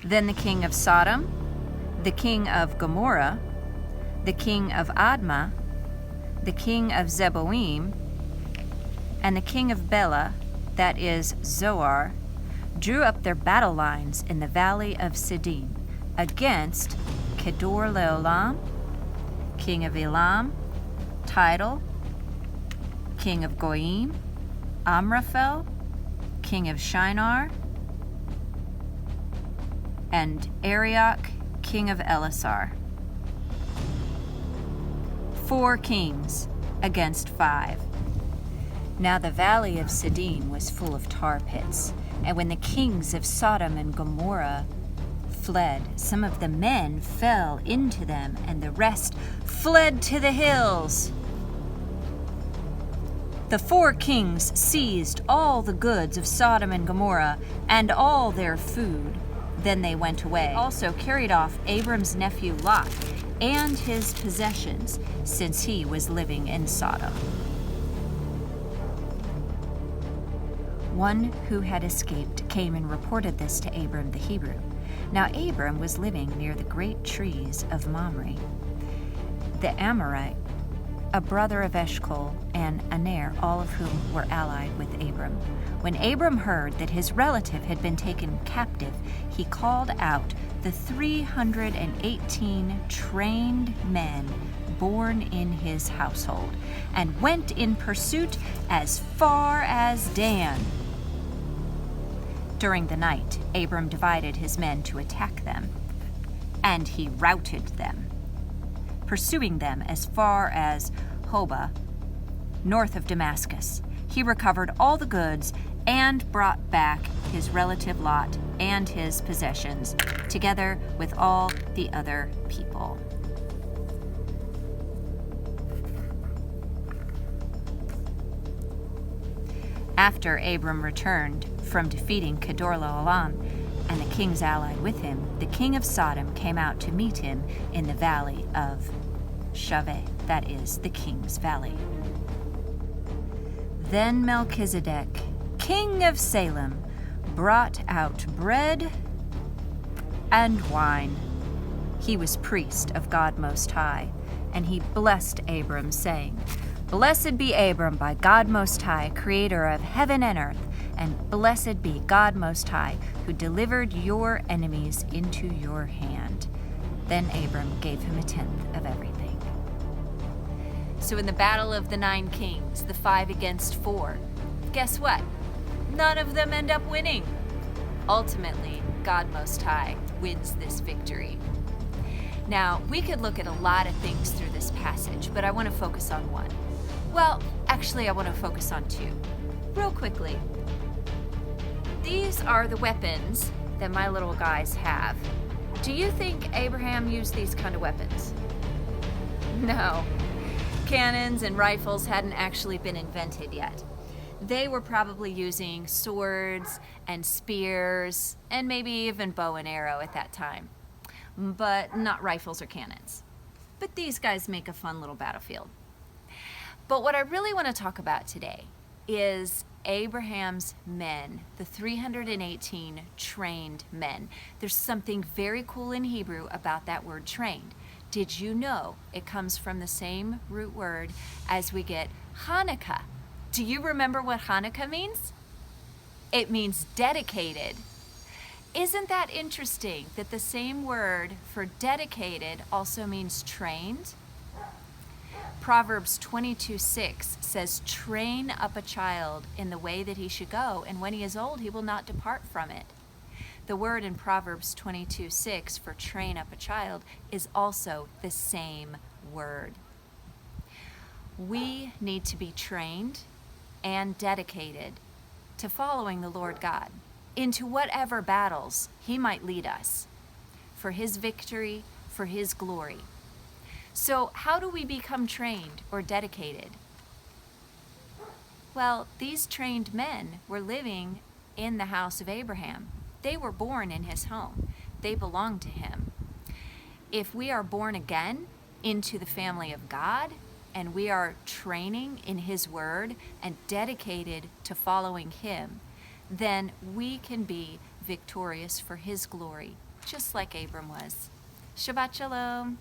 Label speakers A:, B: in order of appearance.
A: Then the king of Sodom, the king of Gomorrah, the king of Admah, the king of Zeboim, and the king of Bela, that is Zoar, drew up their battle lines in the valley of Siddim against Kedorlaomer, king of Elam, Tidal, king of Goyim, Amraphel, king of Shinar, and Arioch, king of Elasar. 4 kings against 5. Now the valley of Siddim was full of tar pits, and when the kings of Sodom and Gomorrah fled, some of the men fell into them, and the rest fled to the hills. The 4 kings seized all the goods of Sodom and Gomorrah and all their food. Then they went away. They also carried off Abram's nephew Lot and his possessions, since he was living in Sodom. One who had escaped came and reported this to Abram the Hebrew. Now Abram was living near the great trees of Mamre, the Amorite, a brother of Eshcol, and Aner, all of whom were allied with Abram. When Abram heard that his relative had been taken captive, he called out the 318 trained men born in his household, and went in pursuit as far as Dan. During the night, Abram divided his men to attack them, and he routed them, pursuing them as far as Hobah, north of Damascus. He recovered all the goods and brought back his relative Lot and his possessions, together with all the other people. After Abram returned from defeating Kedorlaomer and the kings allied with him, the king of Sodom came out to meet him in the valley of Shaveh, that is, the king's valley. Then Melchizedek, king of Salem, brought out bread and wine. He was priest of God Most High, and he blessed Abram, saying, "Blessed be Abram by God Most High, creator of heaven and earth, and blessed be God Most High, who delivered your enemies into your hand." Then Abram gave him a tenth of everything. So in the battle of the 9 kings, the 5 against 4, guess what? None of them end up winning. Ultimately, God Most High wins this victory. Now, we could look at a lot of things through this passage, but I want to focus on one. Well, actually, I want to focus on 2. Real quickly. These are the weapons that my little guys have. Do you think Abraham used these kind of weapons? No. Cannons and rifles hadn't actually been invented yet. They were probably using swords and spears and maybe even bow and arrow at that time, but not rifles or cannons. But these guys make a fun little battlefield. But what I really want to talk about today is Abraham's men, the 318 trained men. There's something very cool in Hebrew about that word trained. Did you know it comes from the same root word as we get Hanukkah? Do you remember what Hanukkah means? It means dedicated. Isn't that interesting that the same word for dedicated also means trained? Proverbs 22:6 says, "Train up a child in the way that he should go, and when he is old, he will not depart from it." The word in Proverbs 22:6 for train up a child is also the same word. We need to be trained and dedicated to following the Lord God into whatever battles he might lead us, for his victory, for his glory. So how do we become trained or dedicated? Well, these trained men were living in the house of Abraham. They were born in his home. They belonged to him. If we are born again into the family of God, and we are training in his word and dedicated to following him, then we can be victorious for his glory, just like Abram was. Shabbat Shalom.